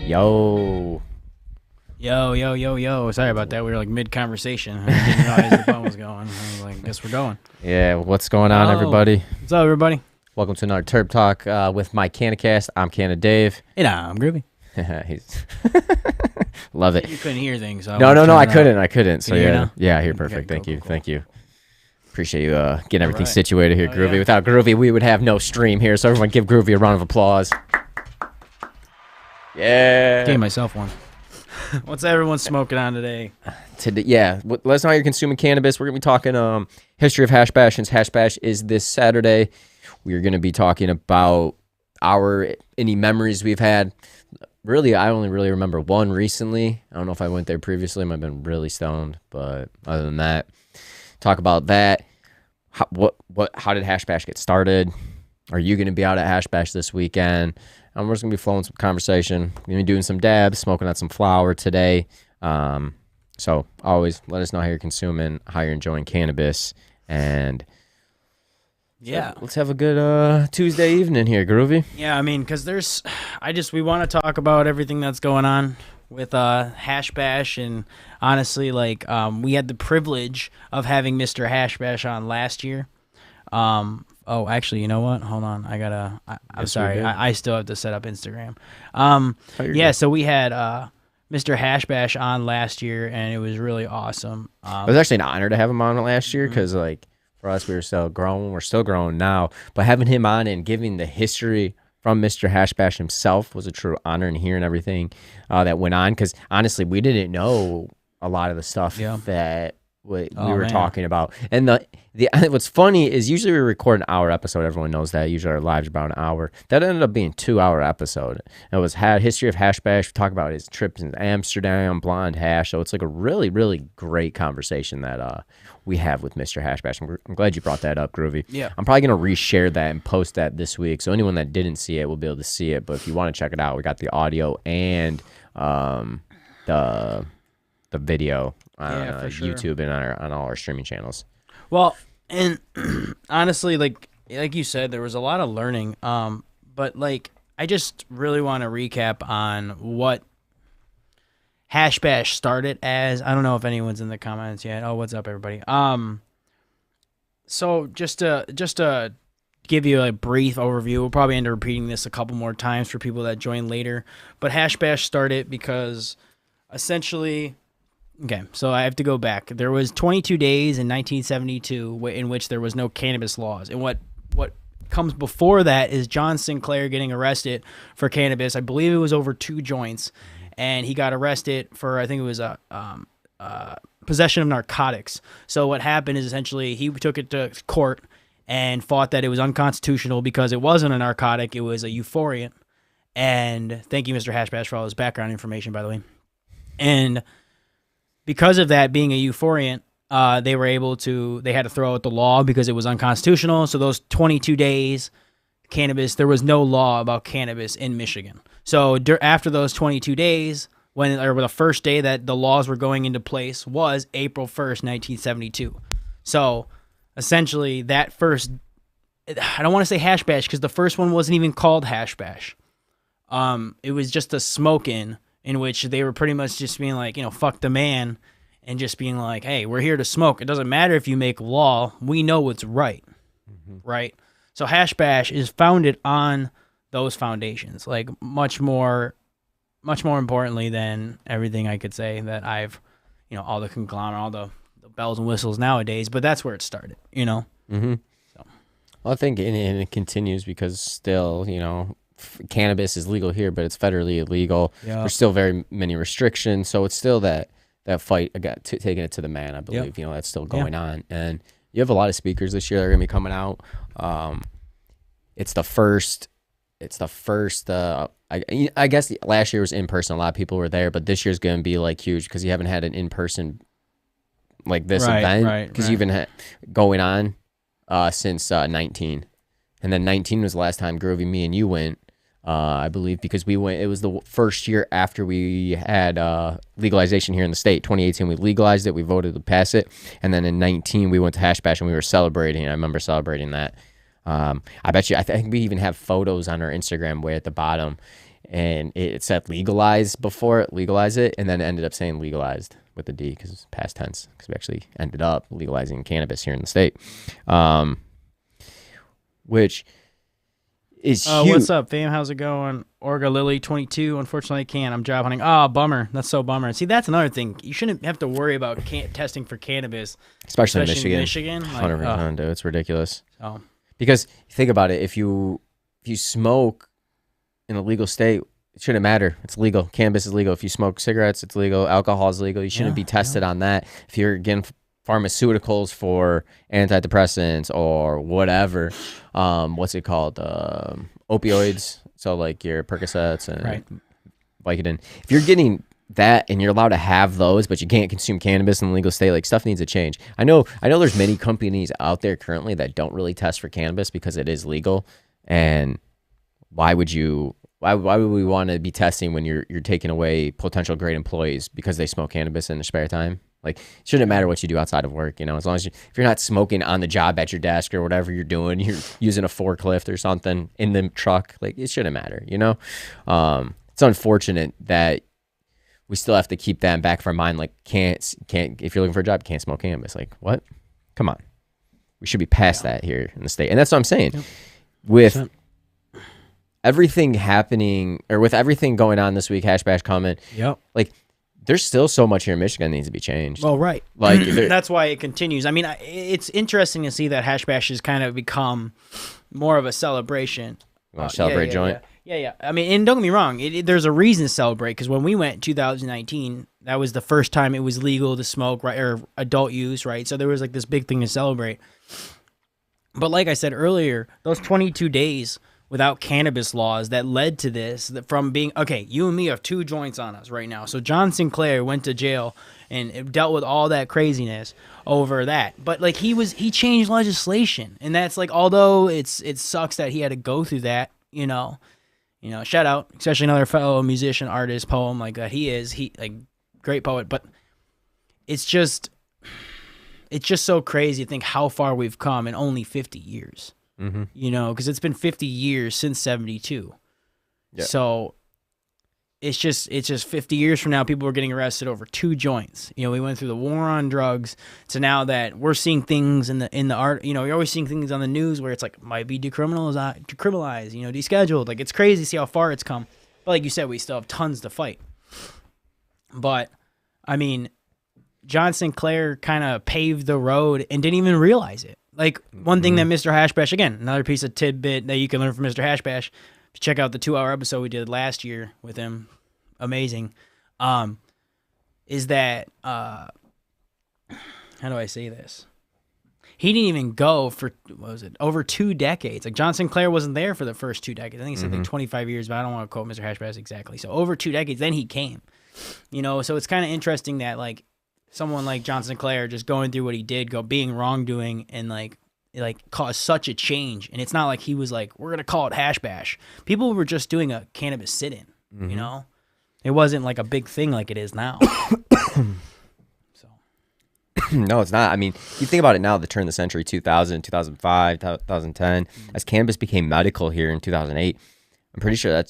Yo. Yo. Sorry about that. We were like mid-conversation. I didn't realize the phone was going. I was like, guess we're going. Yeah, what's going on, everybody? What's up, everybody? Welcome to another Terp Talk with Micannacast. I'm Canna Dave. And I'm Groovy. He's Love it. You couldn't hear things. So No, I couldn't. So yeah, I hear perfect. Okay, Thank you. Appreciate you getting everything right. situated here, Groovy. Yeah. Without Groovy, we would have no stream here. So everyone give Groovy a round of applause. Yeah. Gave myself one. What's everyone smoking on today? Today, let us know how you're consuming cannabis. We're going to be talking history of Hash Bash. Since Hash Bash is this Saturday, we're going to be talking about any memories we've had. Really, I only really remember one recently. I don't know if I went there previously. I might have been really stoned, but other than that, talk about that. How did Hash Bash get started? Are you going to be out at Hash Bash this weekend? We're just going to be flowing some conversation. We're going to be doing some dabs, smoking out some flower today. So always let us know how you're consuming, how you're enjoying cannabis. And Yeah. let's have a good Tuesday evening here, Groovy. Yeah, I mean, because we want to talk about everything that's going on with Hash Bash. And honestly, we had the privilege of having Mr. Hash Bash on last year. Oh, actually, you know what? Hold on. I'm sorry. I still have to set up Instagram. So we had Mr. Hash Bash on last year, and it was really awesome. It was actually an honor to have him on last year because, for us, we were still growing. We're still growing now. But having him on and giving the history from Mr. Hash Bash himself was a true honor, and hearing everything that went on. Because, honestly, we didn't know a lot of the stuff that we were talking about. And what's funny is usually we record an hour episode. Everyone knows that. Usually our live's about an hour. That ended up being a 2-hour episode. And it was history of Hash Bash. We talk about his trips in Amsterdam, Blonde Hash. So it's like a really, really great conversation that we have with Mr. Hash Bash. I'm glad you brought that up, Groovy. Yeah. I'm probably going to reshare that and post that this week. So anyone that didn't see it will be able to see it. But if you want to check it out, we got the audio and the video on YouTube and on all our streaming channels. Well, and honestly, like you said, there was a lot of learning. But I just really want to recap on what Hash Bash started as. I don't know if anyone's in the comments yet. Oh, what's up, everybody? So just to give you a brief overview, we'll probably end up repeating this a couple more times for people that join later. But Hash Bash started because essentially. Okay, so I have to go back. There was 22 days in 1972 in which there was no cannabis laws. And what comes before that is John Sinclair getting arrested for cannabis. I believe it was over 2 joints. And he got arrested for, I think it was possession of narcotics. So what happened is essentially he took it to court and fought that it was unconstitutional because it wasn't a narcotic. It was a euphoriant. And thank you, Mr. Hash Bash, for all his background information, by the way. And because of that being a euphoriant, they had to throw out the law because it was unconstitutional. So those 22 days, cannabis, there was no law about cannabis in Michigan. So after those 22 days, the first day that the laws were going into place was April 1st, 1972. So essentially that first, I don't want to say Hash Bash because the first one wasn't even called Hash Bash. It was just a smoke-in which they were pretty much just being like, fuck the man, and just being like, hey, we're here to smoke. It doesn't matter if you make law. We know what's right, right? So Hash Bash is founded on those foundations, much more importantly than everything I could say that I've, all the conglomerate, all the bells and whistles nowadays, but that's where it started, Mm-hmm. So. Well, I think and it continues because still, cannabis is legal here, but it's federally illegal. Yeah. There's still very many restrictions, so it's still that fight about taking it to the man. I believe that's still going on, and you have a lot of speakers this year that are going to be coming out. It's the first. I guess last year was in person. A lot of people were there, but this year's going to be huge because you haven't had an in person like this event because you've been going on since 19, and then 19 was the last time Groovy, me, and you went. I believe because we went, it was the first year after we had legalization here in the state. 2018 we legalized it, we voted to pass it, and then in 19 we went to Hash Bash and we were celebrating. I remember celebrating that. I think we even have photos on our Instagram way at the bottom. and it said legalized before it, legalize it, and then it ended up saying legalized with the D because it's past tense, because we actually ended up legalizing cannabis here in the state, which is huge. What's up, fam? How's it going? Orga Lily 22. Unfortunately, I can't. I'm job hunting. Oh, bummer. That's so bummer. See, that's another thing. You shouldn't have to worry about testing for cannabis, especially in Michigan. 100%, dude. It's ridiculous. Oh. Because think about it, if you smoke in a legal state, it shouldn't matter. It's legal. Cannabis is legal. If you smoke cigarettes, it's legal. Alcohol is legal. You shouldn't be tested on that. If you're getting pharmaceuticals for antidepressants or whatever, what's it called? Opioids. So like your Percocets and Vicodin. If you're getting that and you're allowed to have those, but you can't consume cannabis in the legal state, like stuff needs to change. I know there's many companies out there currently that don't really test for cannabis because it is legal. And why would we want to be testing when you're taking away potential great employees because they smoke cannabis in their spare time? Like, it shouldn't matter what you do outside of work, as long as if you're not smoking on the job at your desk or whatever you're doing, you're using a forklift or something in the truck, like it shouldn't matter, It's unfortunate that we still have to keep that in back of our mind. Like, can't if you're looking for a job, you can't smoke cannabis. Like, what? Come on. We should be past that here in the state. And that's what I'm saying. Yep. With everything happening, or with everything going on this week, Hash Bash comment, like, there's still so much here in Michigan that needs to be changed. Well, right. Like that's why it continues. I mean, it's interesting to see that Hash Bash has kind of become more of a celebration. Celebrate joint? Yeah. I mean, and don't get me wrong, there's a reason to celebrate, because when we went in 2019, that was the first time it was legal to smoke, right, or adult use, right? So there was like this big thing to celebrate. But like I said earlier, those 22 days without cannabis laws that led to this, from being, okay, you and me have 2 joints on us right now. So John Sinclair went to jail and dealt with all that craziness over that. But like he changed legislation, and that's like, although it sucks that he had to go through that, shout out, especially another fellow musician, artist, poem like that. He like great poet, but it's just so crazy to think how far we've come in only 50 years. Because it's been 50 years since 72. Yeah. So it's just 50 years from now, people are getting arrested over 2 joints. We went through the war on drugs to now that we're seeing things in the art. You're always seeing things on the news where it's like might be decriminalized, descheduled. Like, it's crazy to see how far it's come. But like you said, we still have tons to fight. But I mean, John Sinclair kind of paved the road and didn't even realize it. Like, one thing that Mr. Hashbash, again, another piece of tidbit that you can learn from Mr. Hashbash, check out the 2-hour episode we did last year with him. Amazing. Is that, how do I say this? He didn't even go for, over 2 decades. Like, John Sinclair wasn't there for the first 2 decades. I think he said like 25 years, but I don't want to quote Mr. Hashbash exactly. So over 2 decades, then he came. So it's kind of interesting that, like, someone like John Sinclair just going through what he did, being wrongdoing, and like caused such a change. And it's not like he was like, we're gonna call it Hash Bash. People were just doing a cannabis sit-in. It wasn't like a big thing like it is now. So no, it's not. I mean, you think about it now, the turn of the century, 2000, 2005, 2010, as cannabis became medical here in 2008. I'm pretty sure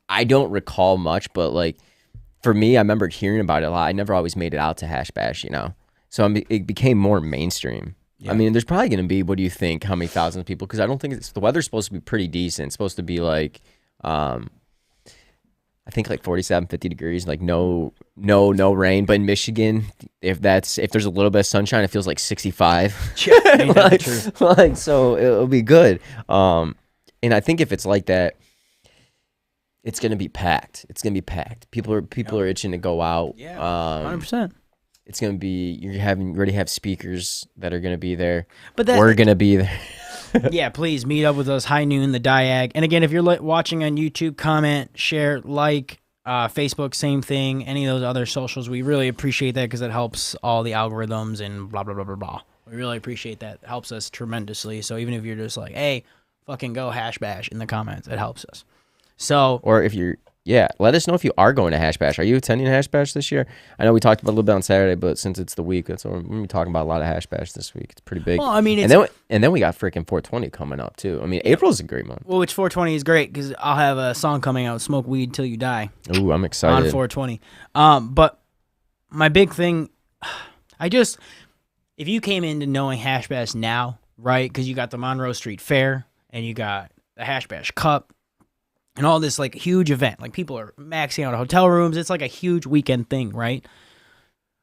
I don't recall much, but like, for me, I remember hearing about it a lot. I never always made it out to Hash Bash, So it became more mainstream. Yeah. I mean, there's probably going to be, what do you think, how many thousands of people? Because I don't think the weather's supposed to be pretty decent. It's supposed to be like, I think like 47, 50 degrees, like no rain. But in Michigan, if there's a little bit of sunshine, it feels like 65. Yeah, so it'll be good. And I think if it's like that, it's gonna be packed. It's gonna be packed. People are itching to go out. Yeah, 100%. It's gonna be you already have speakers that are gonna be there. But we're gonna be there. Yeah, please meet up with us. High Noon, the DIAG. And again, if you're watching on YouTube, comment, share, like. Facebook, same thing. Any of those other socials, we really appreciate that because it helps all the algorithms and blah blah blah blah blah. We really appreciate that. It helps us tremendously. So even if you're just like, hey, fucking go Hash Bash in the comments, it helps us. So, or if you're Yeah, let us know if you are going to Hash Bash. Are you attending Hash Bash this year? I know we talked about a little bit on Saturday, but since it's the week, that's what we're going to be talking about a lot of Hash Bash this week. It's pretty big. Well, I mean, and then we got freaking 420 coming up too. I mean, April's a great month. Well, which 420 is great because I'll have a song coming out, "Smoke Weed Till You Die." Ooh, I'm excited. On 420. But my big thing, if you came into knowing Hash Bash now, right? Because you got the Monroe Street Fair and you got the Hash Bash Cup. And all this like huge event, like people are maxing out hotel rooms. It's like a huge weekend thing, right?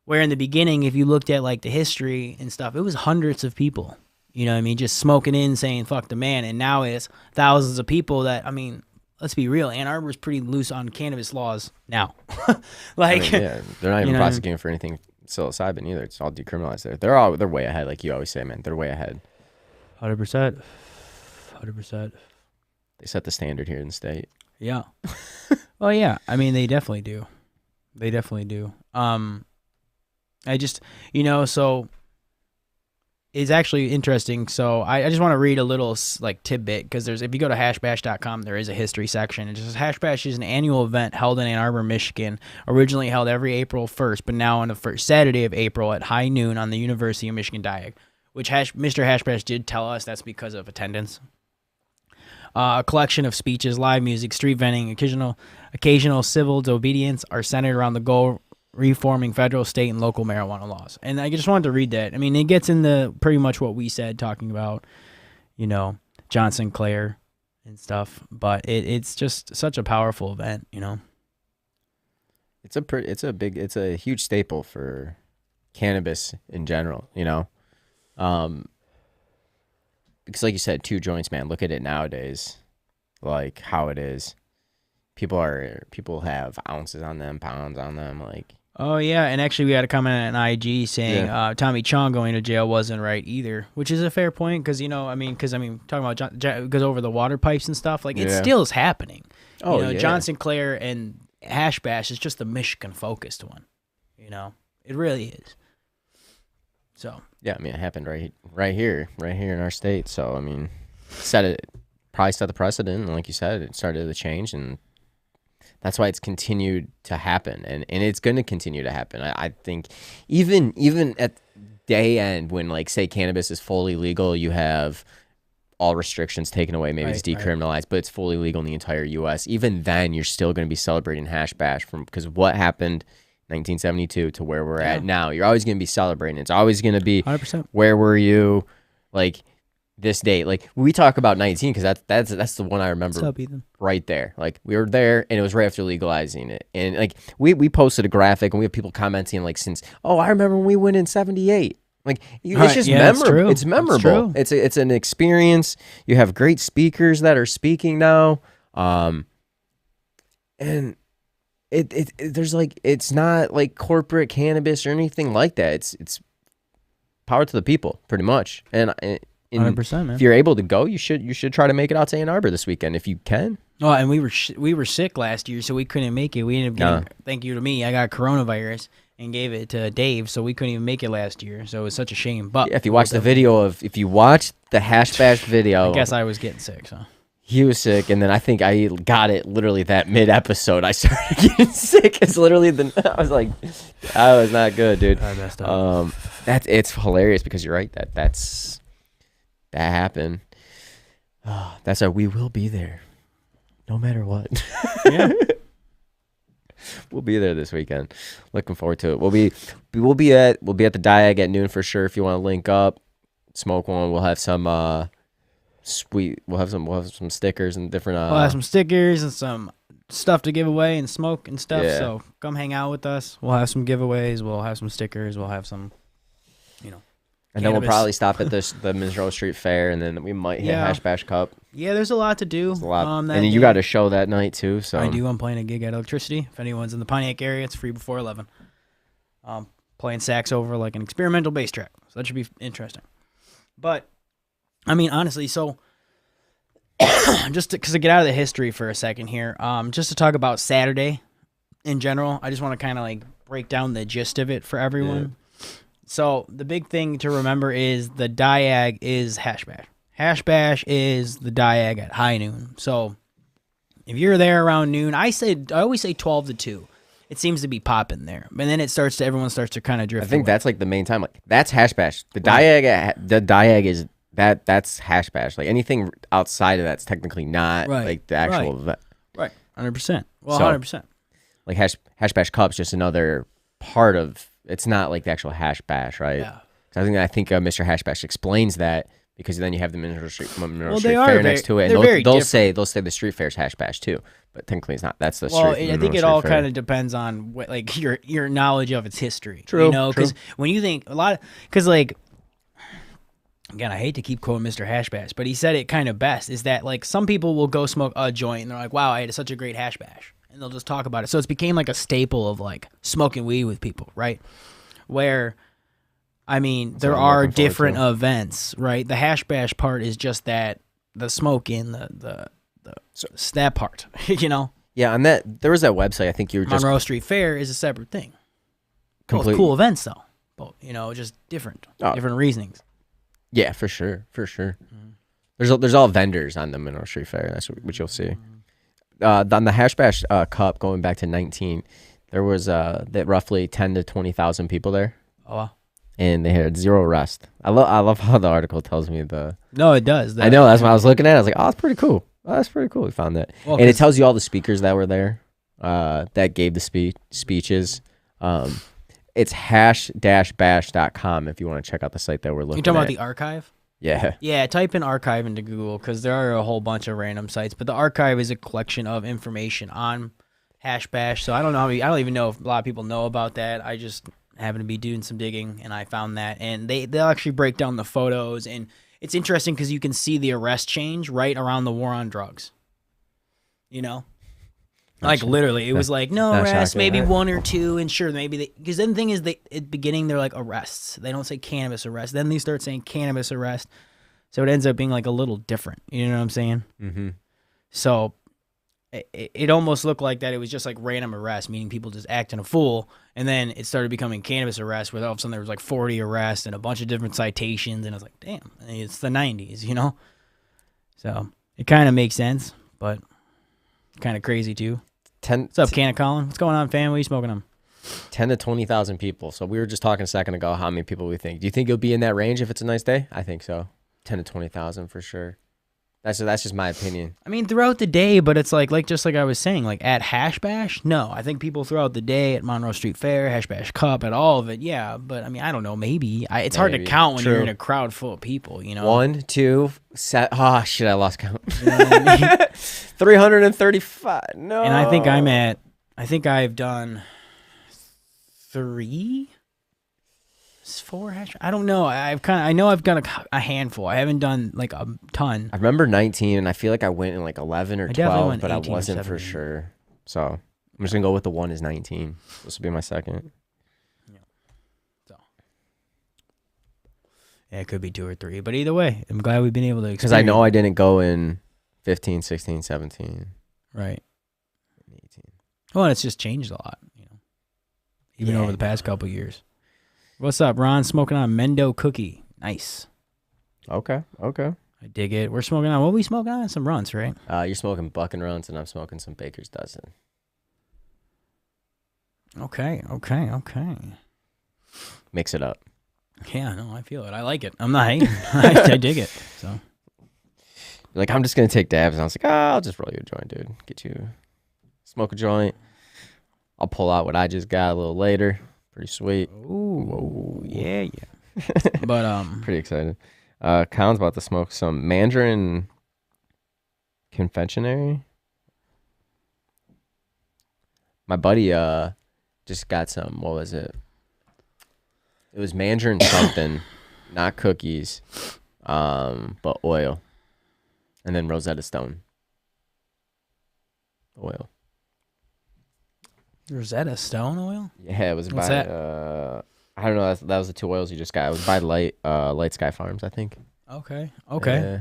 Where in the beginning, if you looked at like the history and stuff, it was hundreds of people, you know what I mean? Just smoking in, saying, fuck the man. And now it's thousands of people that, I mean, let's be real. Ann Arbor's pretty loose on cannabis laws now. Like, I mean, yeah, they're not even prosecuting for anything psilocybin either. It's all decriminalized there. They're way ahead. Like you always say, man, they're way ahead. 100%. They set the standard here in the state. Yeah. Well, yeah. I mean, they definitely do. I just, so it's actually interesting. So I just want to read a little like tidbit because if you go to hashbash.com, there is a history section. It says Hash Bash is an annual event held in Ann Arbor, Michigan, originally held every April 1st, but now on the first Saturday of April at high noon on the University of Michigan DIAG, which Mr. Hash Bash did tell us that's because of attendance. A collection of speeches, live music, street vending, occasional civil disobedience are centered around the goal reforming federal, state, and local marijuana laws. And I just wanted to read that. I mean, it gets into pretty much what we said, talking about, John Sinclair and stuff. But it's just such a powerful event, It's a huge staple for cannabis in general, Because like you said, 2 joints, man. Look at it nowadays, like how it is. People have ounces on them, pounds on them, like. Oh yeah, and actually we had a comment on IG saying Tommy Chong going to jail wasn't right either, which is a fair point because talking about John goes over the water pipes and stuff, like it still is happening. Oh yeah. John Sinclair and Hash Bash is just the Michigan focused one. It really is. So. Yeah, I mean, it happened right here in our state. So, I mean, probably set the precedent. And like you said, it started to change. And that's why it's continued to happen. And it's going to continue to happen. I think even at day end when, like, say, cannabis is fully legal, you have all restrictions taken away. Maybe it's decriminalized, but it's fully legal in the entire U.S. Even then, you're still going to be celebrating Hash Bash because what happened 1972 to where we're at now. You're always going to be celebrating. It's always going to be 100%. Where were you, like this date? Like we talk about 19 because that's the one I remember right there. Like we were there and it was right after legalizing it. And like we posted a graphic and we have people commenting like I remember when we went in 78. Like it's just memorable. It's memorable. It's an experience. You have great speakers that are speaking now, and there's like it's not like corporate cannabis or anything like that. It's power to the people, pretty much. And 100%, man. If you're able to go, you should try to make it out to Ann Arbor this weekend if you can. Oh, and we were sick last year, so we couldn't make it. We ended up getting, thank you to me, I got coronavirus and gave it to Dave, so we couldn't even make it last year. So it was such a shame. But if you watch the Hash Bash video, I guess I was getting sick, so. He was sick, and then I think I got it literally that mid-episode. I started getting sick. It's literally I was like, I was not good, dude. I messed up. It's hilarious because you're right. That happened. That's why we will be there, no matter what. Yeah, we'll be there this weekend. Looking forward to it. We'll be at the DIAG at noon for sure. If you want to link up, smoke one. We'll have some. We'll have some stickers and different. We'll have some stickers and some stuff to give away and smoke and stuff. Yeah. So come hang out with us. We'll have some giveaways. We'll have some stickers. We'll have some, And cannabis. then we'll probably stop at the Monroe Street Fair, and then we might hit Hash Bash Cup. Yeah, there's a lot to do. There's a lot. And you got a show that night too. So I do. I'm playing a gig at Electricity. If anyone's in the Pontiac area, it's free before 11. Playing sax over like an experimental bass track. So that should be interesting. But I mean, honestly, so just to get out of the history for a second here, just to talk about Saturday in general, I just want to kind of like break down the gist of it for everyone. Yeah. So the big thing to remember is the DIAG is Hash Bash. Hash Bash is the DIAG at high noon. So If you're there around noon, I always say 12 to 2. It seems to be popping there, and then everyone starts to kind of drift. I think away. that's like the main time. Like that's hash bash. The DIAG is that's hash bash. Like anything outside of that's technically not like the actual event. Right, 100%. Well, 100%. Like hash bash cup's just another part of. It's not like the actual hash bash, right? Yeah. I think Mr. Hash Bash explains that because then you have the Mineral Street Fair next to it, and they'll say the street fair's hash bash too, but technically it's not. That's the street. Well, I think it all kind of depends on what, like your knowledge of its history. True. You know, because when you think like. Again, I hate to keep quoting Mr. Hash Bash, but he said it kind of best, is that like some people will go smoke a joint and they're like, wow, I had such a great hash bash. And they'll just talk about it. So it's became like a staple of like smoking weed with people, right? Where, I mean, there are different events, right? The hash bash part is just that, the smoking, that part, you know? Yeah, and there was that website, I think you were just... Monroe Street Fair is a separate thing. Both cool events though. Both, you know, just different reasonings. Yeah, for sure. Mm-hmm. There's all vendors on the Mineral Street Fair. That's what you'll see. On the Hash Bash Cup, going back to 19, there was roughly 10 to 20,000 people there. Oh, wow. And they had 0 arrests. I love how the article tells me No, it does. I know, that's what I was looking at. I was like, oh, that's pretty cool. We found that. Well, and it tells you all the speakers that were there that gave the speeches. It's hash-bash.com if you want to check out the site that we're looking at. You're talking about the archive? Yeah. Yeah, type in archive into Google because there are a whole bunch of random sites. But the archive is a collection of information on Hash Bash. So I don't even know if a lot of people know about that. I just happened to be doing some digging and I found that. And they'll actually break down the photos. And it's interesting because you can see the arrest change right around the war on drugs. You know? Like literally, it was like no arrests, maybe 1 or 2, and sure, maybe because then the thing is, at the beginning they're like arrests. They don't say cannabis arrest. Then they start saying cannabis arrest, so it ends up being like a little different. You know what I'm saying? Mm-hmm. So it almost looked like that. It was just like random arrests, meaning people just acting a fool, and then it started becoming cannabis arrests, where all of a sudden there was like 40 arrests and a bunch of different citations, and I was like, damn, it's the 90s, you know? So it kind of makes sense, but kind of crazy too. What's up, Canna Colin? What's going on, fam? What are you smoking on? 10 to 20,000 people. So we were just talking a second ago how many people we think. Do you think you'll be in that range if it's a nice day? I think so. 10 to 20,000 for sure. That's just my opinion. I mean, throughout the day, but it's like just like I was saying, like at Hash Bash, no. I think people throughout the day at Monroe Street Fair, Hash Bash Cup, at all of it, yeah. But I mean, I don't know, maybe. It's hard to count when you're in a crowd full of people, you know? 1, 2, set. Oh, shit, I lost count. You know what I mean? 335. No. And I think I've done 3, 4 hash. I don't know. I know I've done a handful. I haven't done like a ton. I remember 19, and I feel like I went in like 11 or 12, but I wasn't for sure. So I'm just gonna go with the 1 is 19. This will be my second. Yeah. So yeah, it could be 2 or 3, but either way, I'm glad we've been able to. Because I know I didn't go in 15, 16, 17. Right. 18. Well, it's just changed a lot, you know, even over the past couple years. What's up, Ron? Smoking on Mendo Cookie. Nice. Okay. I dig it. We're smoking on, what are we smoking on? Some Runts, right? You're smoking Buck and Runs, and I'm smoking some Baker's Dozen. Okay. Mix it up. Yeah, no, I feel it. I like it. I'm not hating. I dig it. So, like, I'm just going to take dabs, and I was like, I'll just roll you a joint, dude. Get you, smoke a joint. I'll pull out what I just got a little later. Pretty sweet. Ooh, yeah. But pretty excited. Colin's about to smoke some Mandarin Confectionery. My buddy just got some. What was it? It was Mandarin something, not cookies, but oil, and then Rosetta Stone oil. Rosetta Stone oil? Yeah, it was What's by that? I don't know. That was the 2 oils you just got. It was by Light Sky Farms, I think. Okay.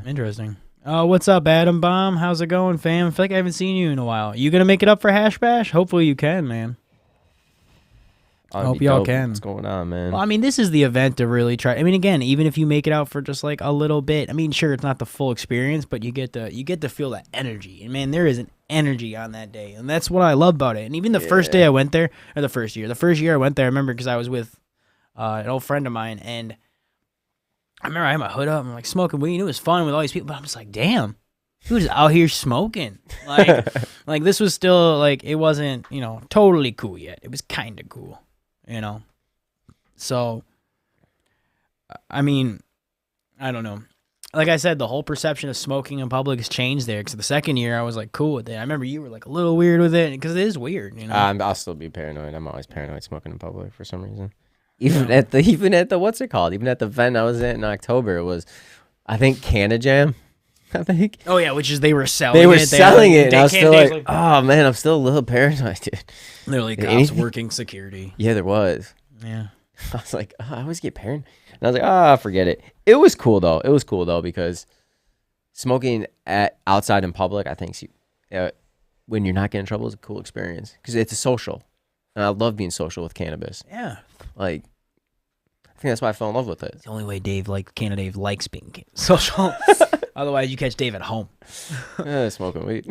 Interesting. What's up, Adam Bomb? How's it going, fam? I feel like I haven't seen you in a while. You gonna make it up for Hash Bash? Hopefully you can, man. I hope y'all can. What's going on, man? Well, I mean, this is the event to really try. I mean, again, even if you make it out for just like a little bit, I mean, sure, it's not the full experience, but you get to feel that energy. And man, there is an energy on that day, and that's what I love about it. And even the first day I went there, or the first year I went there, I remember because I was with an old friend of mine, and I remember I had my hood up and like smoking weed. And it was fun with all these people, but I'm just like, damn, who's out here smoking? Like, like this was still like it wasn't totally cool yet. It was kind of cool, So, I mean, I don't know. Like I said, the whole perception of smoking in public has changed there. Because the second year, I was like cool with it. I remember you were like a little weird with it because it is weird, I'll still be paranoid. I'm always paranoid smoking in public for some reason. Even at the what's it called? Even at the event I was at in October, it was, I think, Canna Jam. I think. Oh yeah, which is they were selling. They were selling it. And I was still like, oh man, I'm still a little paranoid, dude. Literally, cops working security. Yeah, there was. Yeah. I was like, I always get paranoid. And I was like, forget it. It was cool though. It was cool though because smoking outside in public, I think, when you're not getting in trouble, is a cool experience because it's a social. And I love being social with cannabis. Yeah. Like, I think that's why I fell in love with it. It's the only way Dave likes being social. Otherwise, you catch Dave at home. Smoking weed.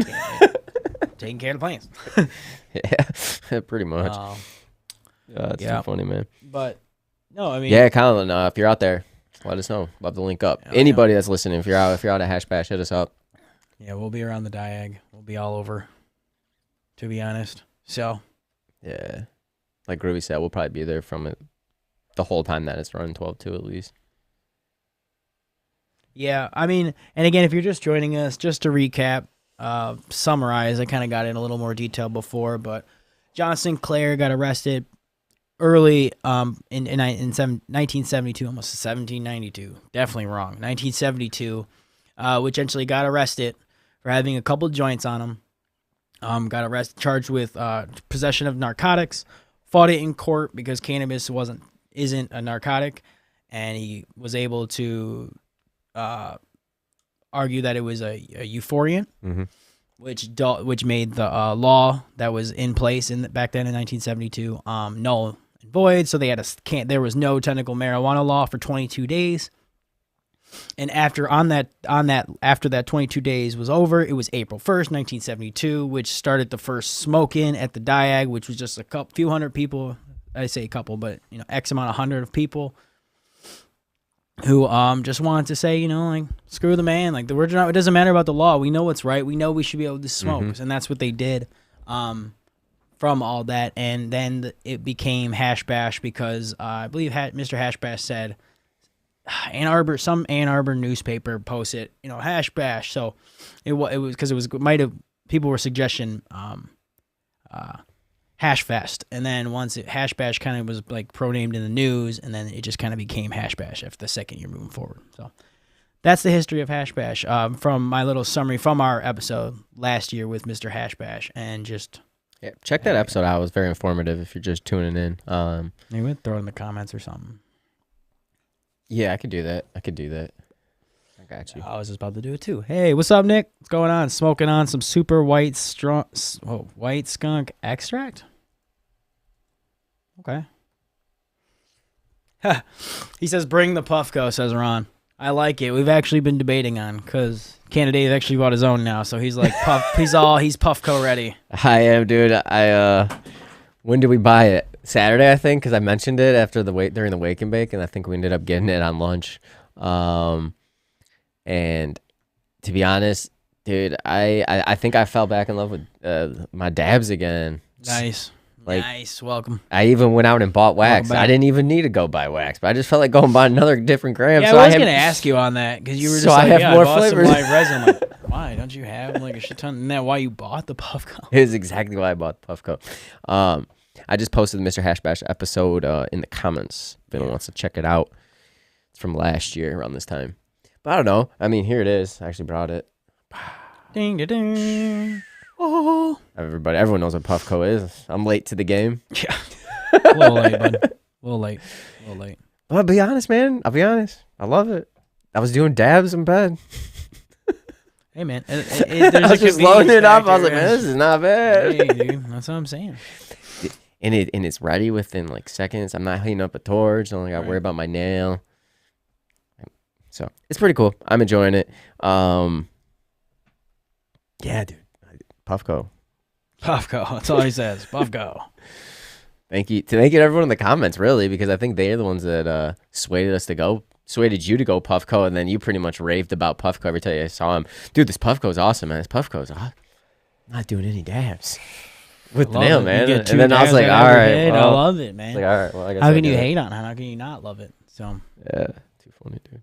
Taking care of the plants. Yeah, pretty much. It's too funny, man. But, no, I mean. Yeah, Colin, if you're out there, let us know. Love to link up. Anybody that's listening, if you're out at Hash Bash, hit us up. Yeah, we'll be around the DIAG. We'll be all over, to be honest. So. Yeah. Like Groovy said, we'll probably be there from it the whole time that it's running 12-2 at least. Yeah, I mean, and again, if you're just joining us, just to recap, summarize, I kind of got in a little more detail before, but John Sinclair got arrested early in 1972, almost 1792. Definitely wrong. 1972, which eventually got arrested for having a couple joints on him. Got arrested, charged with possession of narcotics, fought it in court because cannabis isn't a narcotic, and he was able to argue that it was a euphoriant, which made the law that was in place back then in 1972 null and void. So they had there was no technical marijuana law for 22 days. And after that 22 days was over, it was April 1st, 1972, which started the first smoke-in at the DIAG, which was just a few hundred people. I say a couple, but X amount, 100 of people who just wanted to say, like, screw the man. Like, it doesn't matter about the law. We know what's right. We know we should be able to smoke, and that's what they did. From all that, and then it became Hash Bash because I believe Mr. Hash Bash said. Some Ann Arbor newspaper posted, Hash Bash. So it was because people were suggesting Hash Fest, and then once Hash Bash kind of was like pro-named in the news, and then it just kind of became Hash Bash after the second year moving forward. So that's the history of Hash Bash. From my little summary from our episode last year with Mr. Hash Bash, and just check that episode out. It was very informative if you're just tuning in. Maybe we'll throw it in the comments or something. Yeah, I could do that. I got you. I was just about to do it too. Hey, what's up, Nick? What's going on? Smoking on some super white skunk extract? Okay. He says, bring the Puffco, says Ron. I like it. We've actually been debating on, because Canada actually bought his own now, so he's like, he's Puffco ready. I am, dude. When did we buy it? Saturday, I think, because I mentioned it during the wake and bake, and I think we ended up getting it on lunch. And to be honest, dude, I think I fell back in love with my dabs again. Nice. Nice. Welcome. I even went out and bought wax. I didn't even need to go buy wax, but I just felt like going buy another different gram. Yeah, so I was going to ask you on that because you were just I have more flavors. Some live resin. I'm like, why don't you have like a shit ton? Isn't that why you bought the Puffco? It is exactly why I bought the Puffco. I just posted the Mr. Hash Bash episode in the comments. If anyone wants to check it out, it's from last year around this time. But I don't know. I mean, here it is. I actually brought it. Ding, ding, ding. Oh. Everyone knows what Puffco is. I'm late to the game. Yeah. A little late, bud. A little late. But I'll be honest, man. I love it. I was doing dabs in bed. Hey, man. I was just loading it up. I was like, man, this is not bad. Hey, dude. That's what I'm saying. And it's ready within like seconds. I'm not heating up a torch. I only got to worry about my nail. So it's pretty cool. I'm enjoying it. Yeah, dude. Puffco. Puffco. That's all he says. Puffco. Thank you to everyone in the comments, really, because I think they're the ones that swayed you to go Puffco, and then you pretty much raved about Puffco every time I saw him. Dude, this Puffco's awesome, man. This Puffco's not doing any dabs with the nail, man. And then I was like, all right, well, I love it, man. Like, all right, well, I guess how can you hate on it? How can you not love it? So yeah, too funny, dude.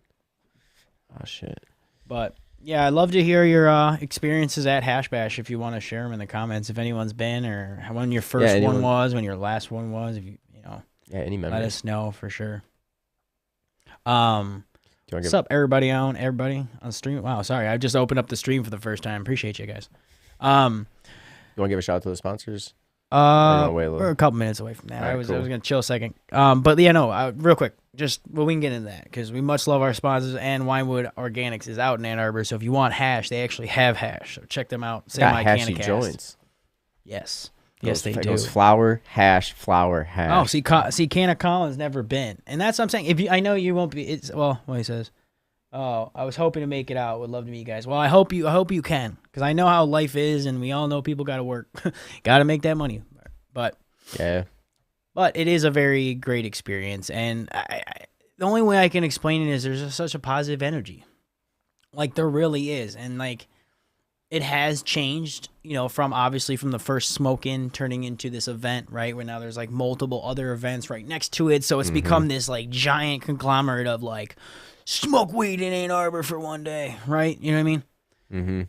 Oh shit. But yeah, I'd love to hear your experiences at Hash Bash if you want to share them in the comments. If anyone's been, or when your first one was, when your last one was, if you know, any memories. Let us know for sure. What's up, everybody on stream? Wow, sorry, I just opened up the stream for the first time. Appreciate you guys. You want to give a shout out to the sponsors? We're a couple minutes away from that. Right, I was cool. gonna chill a second. But yeah, no, real quick, just we can get into that because we much love our sponsors, and Winewood Organics is out in Ann Arbor. So if you want hash, they actually have hash. So check them out. Same Micannacast joints. Yes, yes, they do. It goes flour, hash. Oh, see, Canna Collins never been, and that's what I'm saying. I know you won't be. It's what he says. Oh, I was hoping to make it out. Would love to meet you guys. Well, I hope you can, because I know how life is, and we all know people got to work, got to make that money. But yeah, but it is a very great experience, and the only way I can explain it is there's such a positive energy, like there really is, and like it has changed, from obviously from the first smoke-in turning into this event, right? Where now there's like multiple other events right next to it, so it's become this like giant conglomerate of like. Smoke weed in Ann Arbor for one day, right? You know what I mean? Mm-hmm.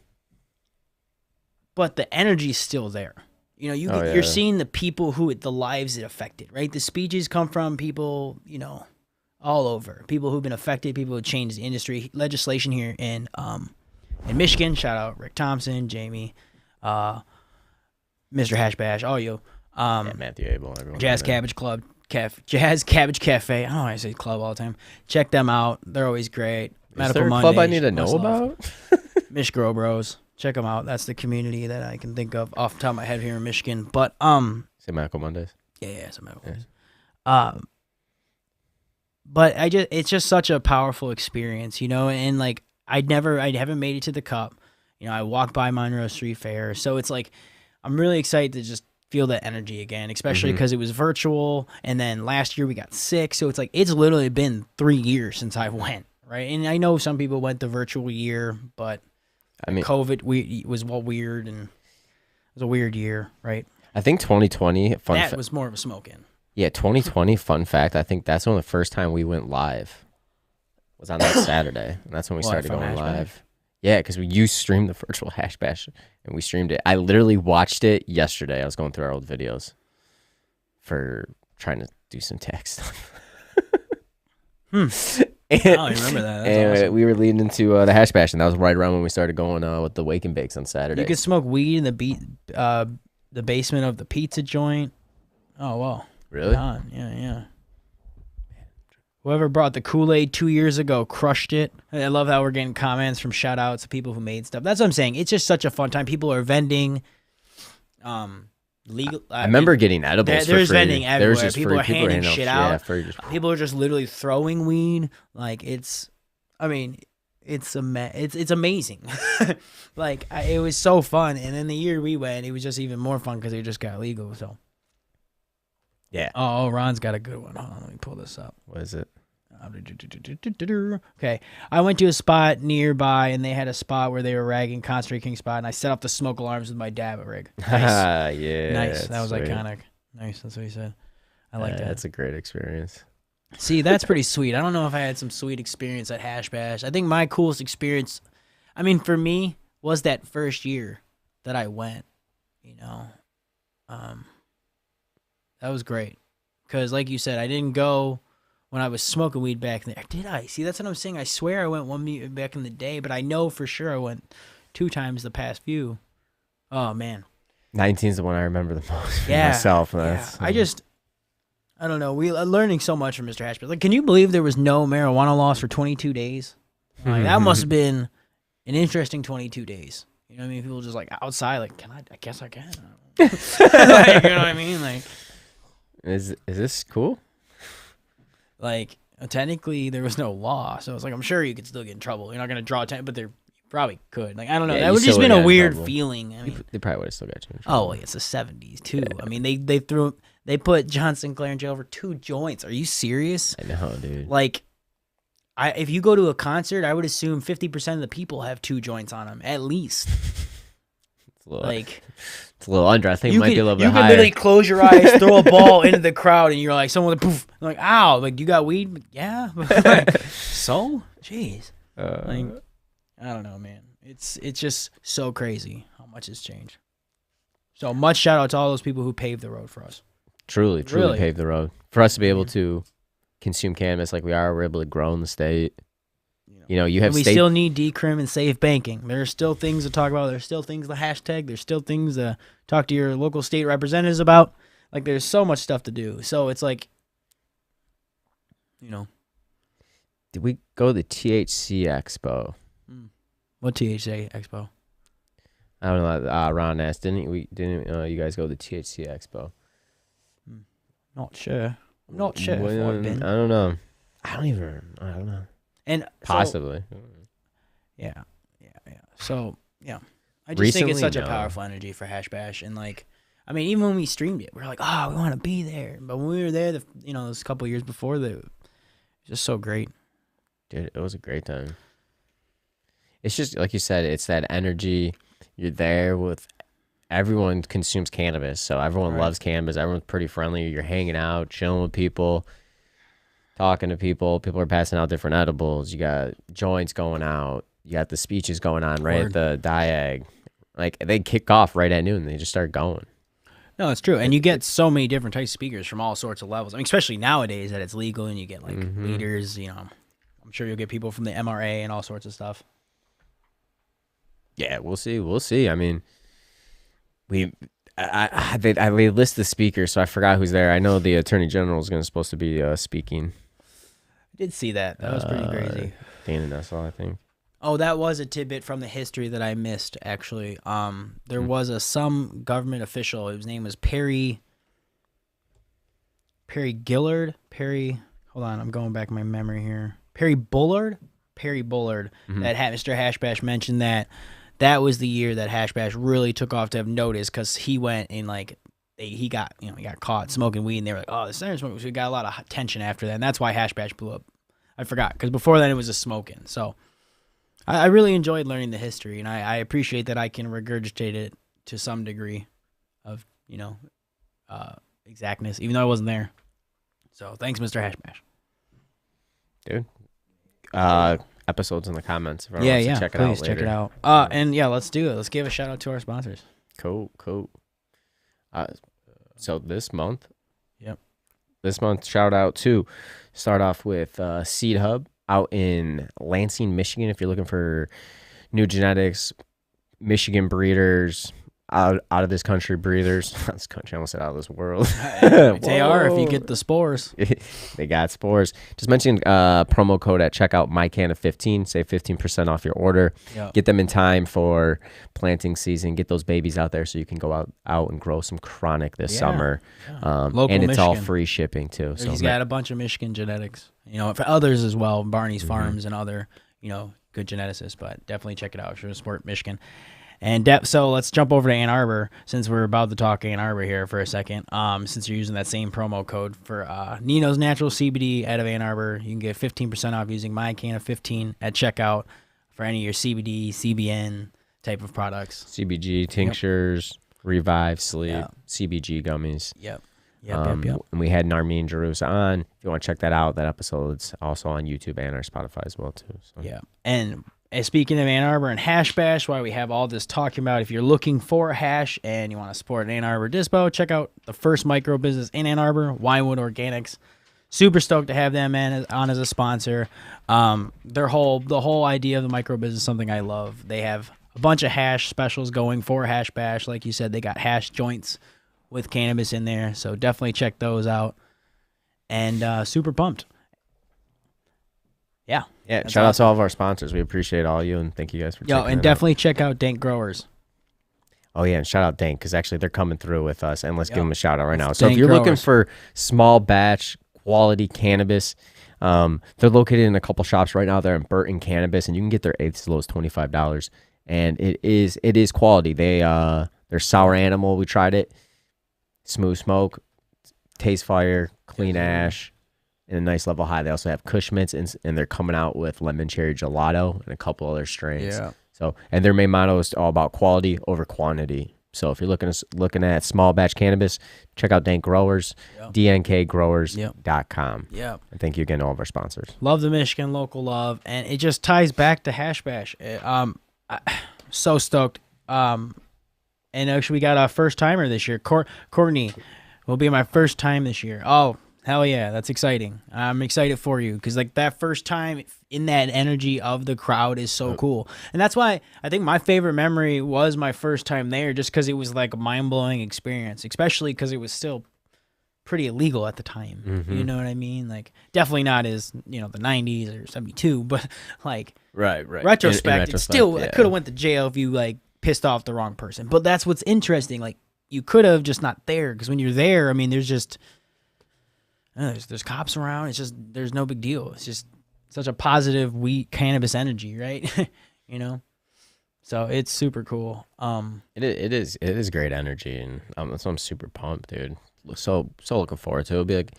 But the energy's still there. You're seeing the people the lives it affected, right? The speeches come from people, all over. People who've been affected, people who changed the industry. Legislation here in Michigan. Shout out Rick Thompson, Jamie, Mr. Hash Bash, all you. Matthew Abel, everyone. Jazz Cabbage Club. Jazz Cabbage Cafe. I don't know why I say club all the time. Check them out. They're always great. Is there a club I need to know about? Mish Grow Bros. Check them out. That's the community that I can think of off the top of my head here in Michigan. But Say Medical Mondays. Yeah, some Medical Mondays. But it's just such a powerful experience, and like I haven't made it to the cup. I walked by Monroe Street Fair, so it's like I'm really excited to just feel that energy again, especially because it was virtual, and then last year we got sick, so it's like it's literally been 3 years since I went, right? And I know some people went the virtual year, but I mean COVID was weird, and it was a weird year, right? I think 2020 was more of a smoke-in. Yeah, 2020 fun fact, I think that's when the first time we went live was on that Saturday, and that's when we started going live. Yeah, because you streamed the virtual Hash Bash, and we streamed it. I literally watched it yesterday. I was going through our old videos for trying to do some tech stuff. And, I don't remember that. That's awesome. We were leading into the Hash Bash, and that was right around when we started going with the Wake and Bakes on Saturday. You could smoke weed in the basement of the pizza joint. Oh, wow. Really? Yeah. Whoever brought the Kool-Aid 2 years ago crushed it. I love how we're getting comments from shout-outs to people who made stuff. That's what I'm saying. It's just such a fun time. People are vending. Legal. I remember getting edibles for free. There's vending everywhere. People are handing handing shit out. Yeah, free. People are just literally throwing weed. Like it's amazing. Like it was so fun. And then the year we went, it was just even more fun because it just got legal. So. Yeah. Oh, Ron's got a good one. Hold on, let me pull this up. What is it? Okay. I went to a spot nearby, and they had a spot where they were ragging Concentrate King spot, and I set off the smoke alarms with my dab rig. Nice. Yeah. Nice. That was sweet. Iconic. Nice. That's what he said. I like that. That's a great experience. See, that's pretty sweet. I don't know if I had some sweet experience at Hash Bash. I think my coolest experience, for me, was that first year that I went, That was great. Because, like you said, I didn't go when I was smoking weed back there. Did I? See, that's what I'm saying. I swear I went one back in the day, but I know for sure I went 2 times the past few. Oh, man. 19's the one I remember the most for myself. Yeah. I don't know. We're learning so much from Mr. Hashby. Like, can you believe there was no marijuana laws for 22 days? Like, that must have been an interesting 22 days. You know what I mean? People just, like, outside, like, I guess I can. Like, you know what I mean? Like... Is this cool? Like, technically, there was no law, so it's like I'm sure you could still get in trouble. You're not gonna draw attention, but Probably could. Like I don't know. Yeah, That you would still just been would've a got in weird trouble. feeling. I mean, They probably would have still got you in oh, trouble. it's the 70s too. I mean, they put John Sinclair in jail for 2 joints. Are you serious? I know, dude. Like, if you go to a concert, I would assume 50% of the people have 2 joints on them at least. It's a little, Like, it's a little under. I think it you might can, be a little you bit can higher. literally close your eyes, throw a ball into the crowd, and you're like, someone poof, like, ow, like you got weed? Yeah. So, jeez. Like, I don't know, man. It's just so crazy how much has changed. So much shout out to all those people who paved the road for us. Truly Really? paved the road for us to be able to consume cannabis like we are. We're able to grow in the state. You know, you have And we state. still need decrim and safe banking. There are still things to talk about. There's still things to hashtag. There's still things to talk to your local state representatives about. Like, there's so much stuff to do. So it's like, you know. Did we go to the THC Expo? What THC Expo? I don't know. Ron asked, didn't you guys go to the THC Expo? Not sure. I'm not sure if Well, I've been. I don't know. I don't know. And Possibly. Yeah. So, yeah. I just think it's Recently, such a no. powerful energy for Hash Bash. And, like, I mean, even when we streamed it, we were like, oh, we want to be there. But when we were there, those couple years before, it was just so great. Dude, it was a great time. It's just, like you said, it's that energy. You're there with everyone consumes cannabis. So everyone loves cannabis. Everyone's pretty friendly. You're hanging out, chilling with people, talking to people. People are passing out different edibles. You got joints going out. You got the speeches going on right at the DIAG. Like, they kick off right at noon. They just start going. No, it's true. And you get so many different types of speakers from all sorts of levels. I mean, especially nowadays that it's legal and you get, like, leaders, I'm sure you'll get people from the MRA and all sorts of stuff. Yeah, we'll see. I mean, they list the speakers, so I forgot who's there. I know the Attorney General is supposed to be speaking. I did see that. That was pretty crazy. Dana Nessel, I think. Oh, that was a tidbit from the history that I missed, actually. There was some government official. His name was Perry Gillard. Hold on, I'm going back in my memory here. Perry Bullard, that Mr. Hashbash mentioned that was the year that Hashbash really took off to have notice because he went and, like, he got caught smoking weed, and they were like, oh, the Senator smoking. So we got a lot of tension after that, and that's why Hashbash blew up. I forgot, because before that it was just smoking. So I really enjoyed learning the history, and I appreciate that I can regurgitate it to some degree of, exactness, even though I wasn't there. So thanks, Mr. Hashbash. Dude. Episodes in the comments. If anyone Yeah, wants to yeah. check it out Please check later. it out. And yeah, let's do it. Let's give a shout out to our sponsors. Cool. So this month, Yep. shout out to start off with Seed Hub out in Lansing, Michigan. If you're looking for new genetics, Michigan breeders, out of this country breeders. This country, I almost said out of this world. They are if you get the spores. They got spores. Just mention promo code at checkout Micannacast15. Save 15% off your order. Yep. Get them in time for planting season. Get those babies out there so you can go out and grow some chronic this summer. Local and it's all Michigan. free shipping too. So He's got a bunch of Michigan genetics. For others as well, Barney's Farms and other, good geneticists. But definitely check it out if you're going to support Michigan. And so let's jump over to Ann Arbor since we're about to talk Ann Arbor here for a second. Since you're using that same promo code for Nino's Natural CBD out of Ann Arbor, you can get 15% off using Micannacast15 at checkout for any of your CBD, CBN type of products. CBG tinctures, Revive Sleep, Yeah. CBG gummies. Yep. And we had Narmeen Jerusa on. If you want to check that out, that episode's also on YouTube and our Spotify as well too. So. Yeah. And speaking of Ann Arbor and Hash Bash, why we have all this talking about, if you're looking for a hash and you want to support an Ann Arbor dispo, check out the first micro business in Ann Arbor, Winewood Organics. Super stoked to have them on as a sponsor. The whole idea of the micro business is something I love. They have a bunch of hash specials going for Hash Bash. Like you said, they got hash joints with cannabis in there. So definitely check those out. And super pumped. Yeah. Yeah, shout out to all of our sponsors. We appreciate all you and thank you guys for checking and it definitely check out Dank Growers. Oh, yeah, and shout out Dank because actually they're coming through with us, and let's give them a shout out right now. So Dank if you're looking Growers. for small batch quality cannabis. They're located in a couple shops right now. They're in Burton Cannabis, and you can get their eighths as low as $25. And it is quality. They're Sour Animal. We tried it. Smooth smoke, taste fire, clean ash, and a nice level high. They also have Kush Mints, and they're coming out with lemon cherry gelato and a couple other strains. Yeah. So, and their main motto is all about quality over quantity. So if you're looking at small batch cannabis, check out Dank Growers, dnkgrowers.com. Yeah. And thank you again to all of our sponsors. Love the Michigan local love, and it just ties back to Hash Bash. So stoked. And actually, we got a first timer this year. Courtney will be my first time this year. Oh, hell yeah, that's exciting. I'm excited for you because like that first time in that energy of the crowd is so cool. And that's why I think my favorite memory was my first time there, just because it was like a mind-blowing experience, especially because it was still pretty illegal at the time. Mm-hmm. You know what I mean? Like definitely not as, the 90s or 72, but like Right. retrospect, it's still, yeah. I could have went to jail if you like pissed off the wrong person. But that's what's interesting. Like you could have just not there, because when you're there, I mean, there's just there's cops around. It's just there's no big deal. It's just such a positive wheat cannabis energy, right? So it's super cool. It is great energy, and so I'm super pumped, dude. So looking forward to it. It'll be like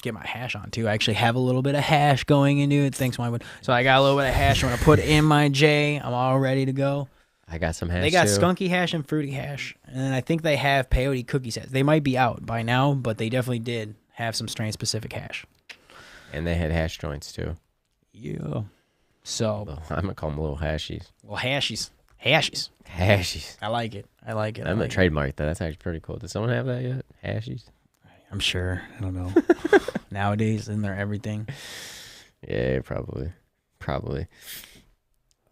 Get my hash on too. I actually have a little bit of hash going into it. Thanks, Wywood. So I got a little bit of hash I'm gonna put in my J. I'm all ready to go. I got some hash. They got too. skunky hash and fruity hash, and then I think they have peyote cookie sets. They might be out by now, but they definitely did have some strain specific hash. And they had hash joints too. Yeah. So I'm gonna call them little hashies. well, hashies. Hashies. I like it. I'm gonna trademark that. That's actually pretty cool. Does someone have that yet? Hashies. I'm sure. I don't know. Nowadays, in there everything. Yeah, probably.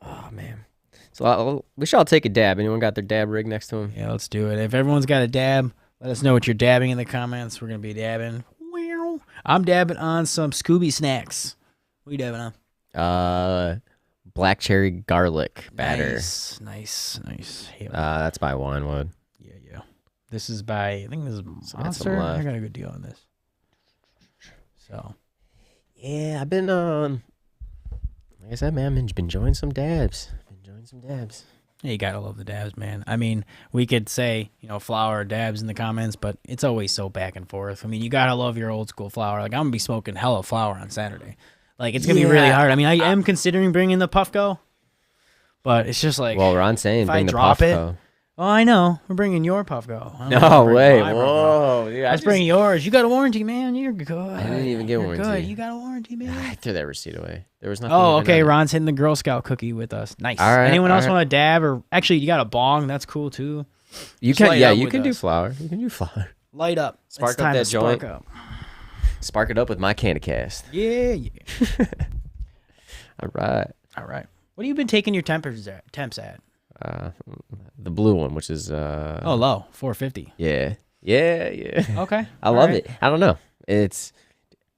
Oh man. So we should all take a dab. Anyone got their dab rig next to them? Yeah, let's do it. If everyone's got a dab, let us know what you're dabbing in the comments. We're gonna be dabbing. I'm dabbing on some Scooby snacks. What are you dabbing on? Black cherry garlic batter. Nice. Yeah. That's by Winewood. Yeah. This is by, I think this is Monster. I got a good deal on this. So. Yeah, I've been like I said, man, I've been enjoying some dabs. Yeah, you gotta love the dabs, man. I mean, we could say, flower or dabs in the comments, but it's always so back and forth. I mean, you gotta love your old school flower. Like, I'm gonna be smoking hella flower on Saturday. Like, it's gonna be really hard. I mean, I am considering bringing the Puffco, but it's just like, well, Ron's saying bring the drop Puffco. Oh, I know. We're bringing your Puffco. No way. Whoa. Dude, Let's bring yours. You got a warranty, man. You're good. I didn't even get warranty. Good. You got a warranty, man. I threw that receipt away. There was nothing. Oh, okay. Ron's hitting the Girl Scout cookie with us. Nice. All right. Anyone else want to dab? Or actually, you got a bong. That's cool, too. You can. Yeah, you can do flower. You can do flower. Light up. Spark up that joint. Spark it up with Micannacast. Yeah. All right. What have you been taking your temps at? The blue one, which is low, 450. Yeah. Okay. I love it. I don't know.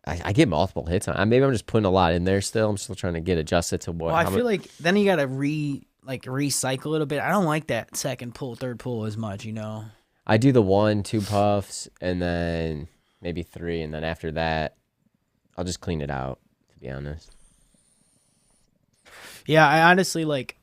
I get multiple hits on. Maybe I'm just putting a lot in there still. I'm still trying to get adjusted to what. Well, I feel like then you gotta recycle it a bit. I don't like that second pull, third pull as much. I do the 1-2 puffs and then maybe 3, and then after that, I'll just clean it out. To be honest. Yeah, I honestly like.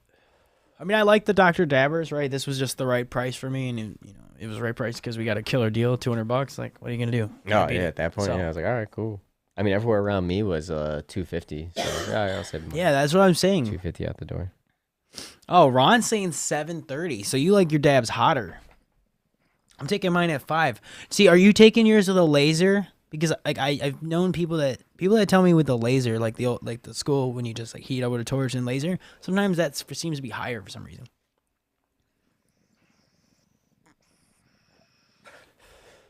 I mean, I like the Dr. Dabbers, right? This was just the right price for me, and it was the right price because we got a killer deal, $200. Like, what are you gonna do? Oh yeah, at that point, I was like, all right, cool. I mean, everywhere around me was $250. So I'll say yeah, that's what I'm saying. $250 out the door. Oh, Ron's saying $730. So you like your dabs hotter? I'm taking mine at $5. See, are you taking yours with a laser? Because like I've known people that tell me with the laser, like the school when you just like heat up with a torch and laser, sometimes that seems to be higher for some reason.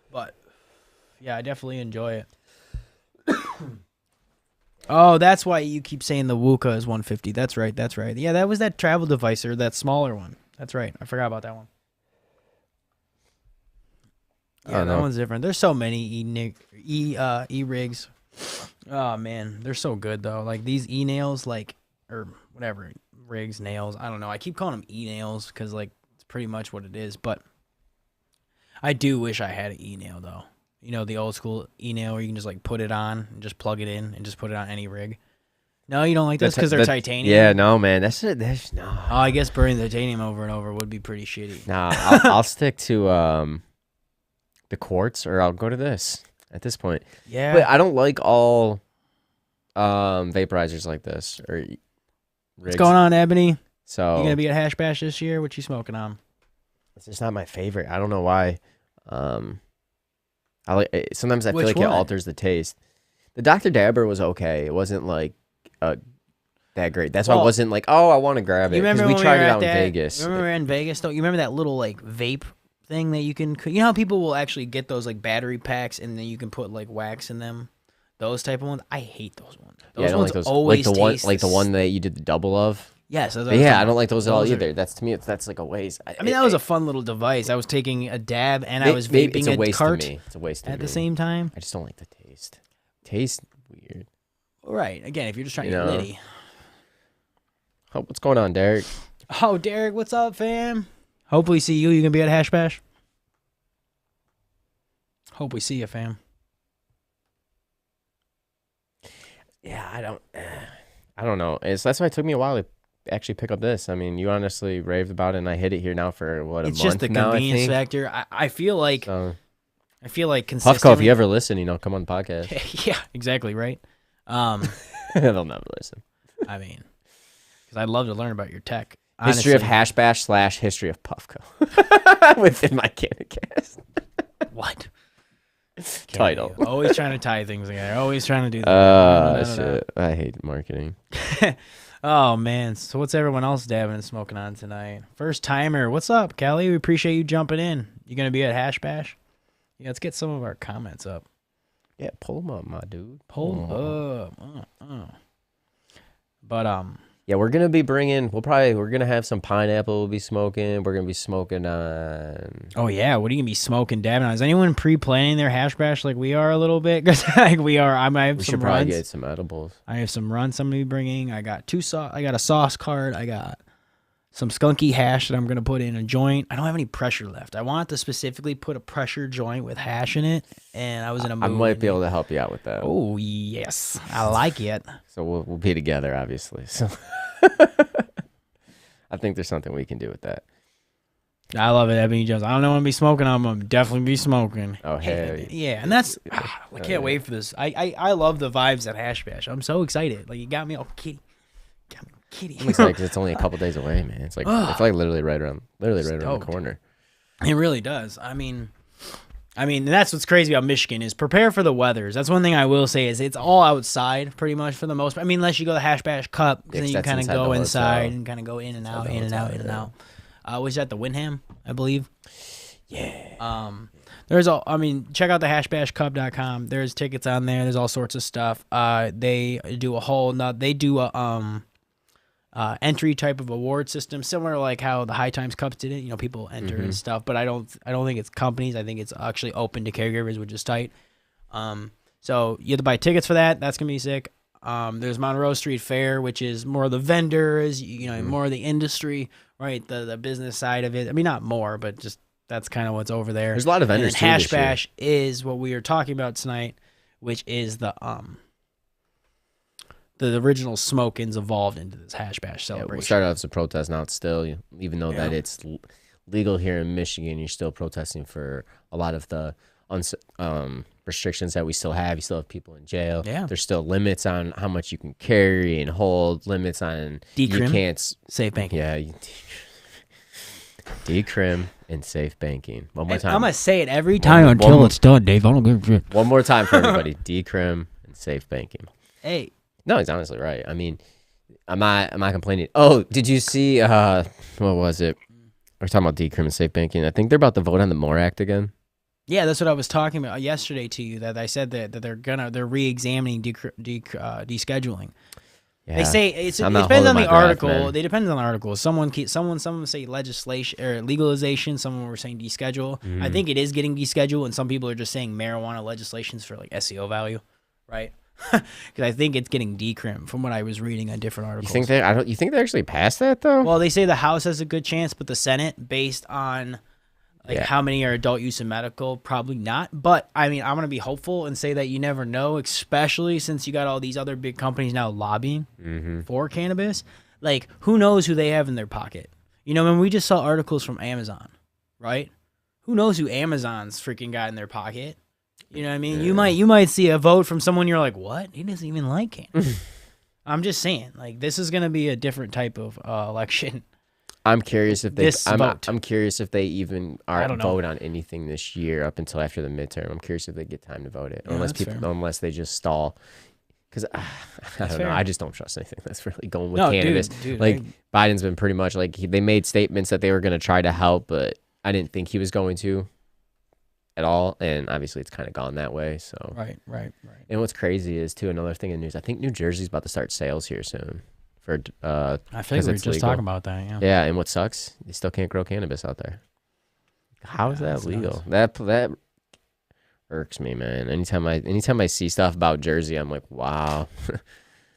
But yeah, I definitely enjoy it. Oh, that's why you keep saying the Wuka is 150. That's right. Yeah, that was that travel device or that smaller one. That's right. I forgot about that one. Yeah, that one's different. There's so many e-rigs. Oh man, they're so good though. Like these e-nails, or whatever, rigs, nails. I don't know. I keep calling them e-nails because it's pretty much what it is. But I do wish I had an e-nail though. You know, the old school e-nail where you can just like put it on and just plug it in and just put it on any rig. No, you don't like this because they're titanium? Yeah, no, man. That's no. Oh, I guess burning the titanium over and over would be pretty shitty. Nah, I'll stick to the quartz, or I'll go to this at this point. Yeah. But I don't like all vaporizers like this or rigs. What's going on, Ebony? So You gonna be at Hash Bash this year? What you smoking on? It's just not my favorite. I don't know why. I like sometimes I feel Which like it one? alters the taste. The Dr. Dabber was okay. It wasn't like that great. That's why I Well, wasn't like, oh, I want to grab it. You remember we when tried we were it at out in that, Vegas. Remember we were in Vegas? Don't you remember that little like vape thing that you can? You know how people will actually get those like battery packs and then you can put like wax in them. Those type of ones. I hate those ones. Those Yeah, I don't ones like those. always Like the one that you did the double of. Yes. But yeah, I don't like those at all either. That's to me, that's like a waste. I mean, that was a fun little device. I was taking a dab and I was vaping it's a waste cart to me. It's a waste at to the me. same time. I just don't like the taste. Taste weird. Right. Again, if you're just trying to You get know. litty. Oh, what's going on, Derek? Oh, Derek, what's up, fam? Hope we see you. You gonna be at Hash Bash? Hope we see you, fam. Yeah, I don't know. That's why it took me a while to actually pick up this. I mean, you honestly raved about it, and I hit it here now for what, a It's month just the now, convenience I think. factor. I feel like So, consistently. Puffco, if you ever listen, come on the podcast. Yeah, exactly right. They'll never listen. I mean, because I'd love to learn about your tech. History of honestly. Hash Bash / History of Puffco within Micannacast. What? Title. Can't do it. Always trying to tie things together. Always trying to do that. No. Shit. I hate marketing. Oh, man. So what's everyone else dabbing and smoking on tonight? First timer. What's up, Kelly? We appreciate you jumping in. You going to be at Hash Bash? Yeah, let's get some of our comments up. Yeah, pull them up, my dude. Pull up. But, Yeah, we're gonna be bringing. We're gonna have some pineapple. We'll be smoking. We're gonna be smoking on. oh, yeah. What are you going to be smoking, dabbing on? Is anyone pre-planning their Hash Bash like we are a little bit? Because like we are. I have We some should probably runs. get some edibles. I have some runs I'm going to be bringing. I got I got a sauce card. I got some skunky hash that I'm going to put in a joint. I don't have any pressure left. I wanted to specifically put a pressure joint with hash in it, and I was in a mood. I might be able to help you out with that. Oh, yes. I like it. So we'll be together, obviously. So I think there's something we can do with that. I love it, Ebony Jones. I don't know what I'm going to be smoking. I'm going to definitely be smoking. Oh, hey. Yeah, and that's... I can't wait for this. I love the vibes at Hash Bash. I'm so excited. Like, you got me all kitty. Got me kitty. I'm excited 'cause it's only a couple days away, man. It's like literally right around the corner. It really does. I mean, that's what's crazy about Michigan is prepare for the weathers. That's one thing I will say is it's all outside pretty much for the most part. I mean, unless you go to the Hash Bash Cup, then you kind of go inside and kind of go in and out, in and out, in and out. Was that the Windham, I believe? Yeah. Check out the hashbashcup.com. There's tickets on there. There's all sorts of stuff. They do a entry type of award system, similar to like how the High Times Cups did it. You know, people enter and stuff, but I don't think it's companies. I think it's actually open to caregivers, which is tight. So you have to buy tickets for that. That's gonna be sick. There's Monroe Street Fair, which is more of the vendors, more of the industry, right? The business side of it. I mean, not more, but just that's kind of what's over there. There's a lot of vendors too. Hash this year. Bash is what we are talking about tonight, which is the original smoke-ins evolved into this Hash Bash celebration. Yeah, we started off as a protest. Now it's still, even though that it's legal here in Michigan, you're still protesting for a lot of the restrictions that we still have. You still have people in jail. Yeah. There's still limits on how much you can carry and hold. Limits on Decrim, you can't safe banking. Yeah. Decrim and safe banking. One more time. I'm gonna say it every time until it's done, Dave. I don't give a shit. One more time for everybody. Decrim and safe banking. Hey. No, he's honestly right. I mean, am I complaining? Oh, did you see? What was it? We're talking about decrim and safe banking. I think they're about to vote on the MORE Act again. Yeah, that's what I was talking about yesterday to you. That I said that they're re-examining descheduling. Yeah. They say it depends on the article. They depend on the article. Some say legislation or legalization. Some were saying deschedule. I think it is getting descheduled, and some people are just saying marijuana legislations for like SEO value, right? Because I think it's getting decrim from what I was reading on different articles. You think they actually passed that though? Well, they say the House has a good chance, but the Senate, based on Like, how many are adult use and medical? Probably not. But, I mean, I'm going to be hopeful and say that you never know, especially since you got all these other big companies now lobbying for cannabis. Like, who knows who they have in their pocket? You know, when we just saw articles from Amazon, right? Who knows who Amazon's freaking got in their pocket? You know what I mean? Yeah. You might see a vote from someone you're like, what? He doesn't even like cannabis. I'm just saying, like, this is going to be a different type of election. I'm curious if they. I'm curious if they even vote on anything this year up until after the midterm. I'm curious if they get time to vote it, unless they just stall. Because I don't know, I just don't trust anything that's really going with cannabis. Dude, like Biden's been pretty much like they made statements that they were going to try to help, but I didn't think he was going to at all, and obviously it's kind of gone that way. So right. And what's crazy is too, another thing in news. I think New Jersey's about to start sales here soon. I feel like we were just talking about that. Yeah, and what sucks, they still can't grow cannabis out there. How is that legal? Nuts. That irks me, man. Anytime I see stuff about Jersey, I'm like, wow,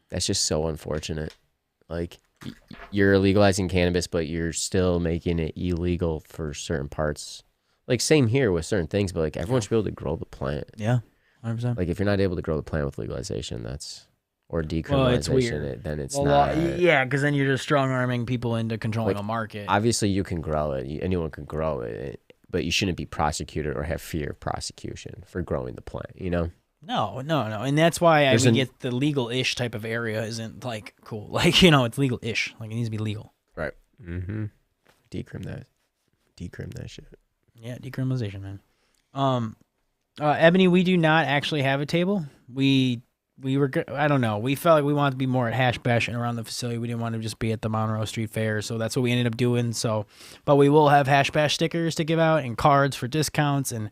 that's just so unfortunate. Like, you're legalizing cannabis, but you're still making it illegal for certain parts. Like, same here with certain things, but like everyone should be able to grow the plant. Yeah, 100%. Like, if you're not able to grow the plant with legalization, or decriminalization, then it's not. Yeah, because then you're just strong arming people into controlling a market. Obviously, you can grow it. Anyone can grow it, but you shouldn't be prosecuted or have fear of prosecution for growing the plant. You know? No, and that's why we get the legal-ish type of area isn't like cool. Like, you know, it's legal-ish. Like, it needs to be legal. Right. Decrim that shit. Yeah, decriminalization, man. Ebony, we do not actually have a table. We were, I don't know. We felt like we wanted to be more at Hash Bash and around the facility. We didn't want to just be at the Monroe Street Fair, so that's what we ended up doing. So, but we will have Hash Bash stickers to give out and cards for discounts, and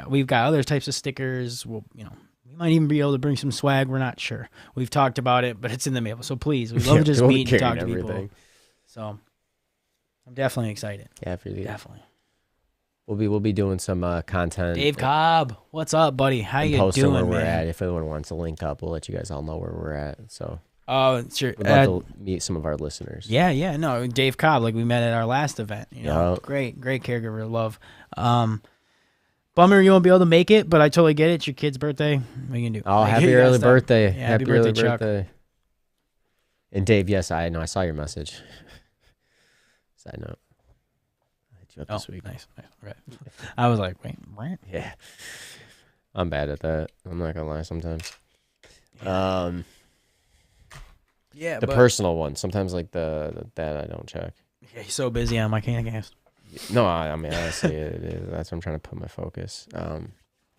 we've got other types of stickers. We'll, we might even be able to bring some swag. We're not sure. We've talked about it, but it's in the mail. So please, we'd love to just meet and talk to people. So I'm definitely excited. Yeah, for you. Definitely. We'll be doing some content. Dave Cobb, what's up, buddy? How you doing, where we're man? at. If anyone wants to link up, we'll let you guys all know where we're at. So, sure. We'd love to meet some of our listeners. Yeah. No, Dave Cobb, like we met at our last event. Great caregiver, love. Bummer you won't be able to make it, but I totally get it. It's your kid's birthday. What are you gonna do? Oh, happy early birthday! Yeah, happy birthday, Chuck. And Dave, yes, I know. I saw your message. Side note. Up this week. Nice. Right. I was like, wait. Yeah. I'm bad at that. I'm not gonna lie sometimes. Yeah. The personal one. Sometimes like that I don't check. Yeah, he's so busy on Micannacast. No, I mean honestly it is. That's where I'm trying to put my focus.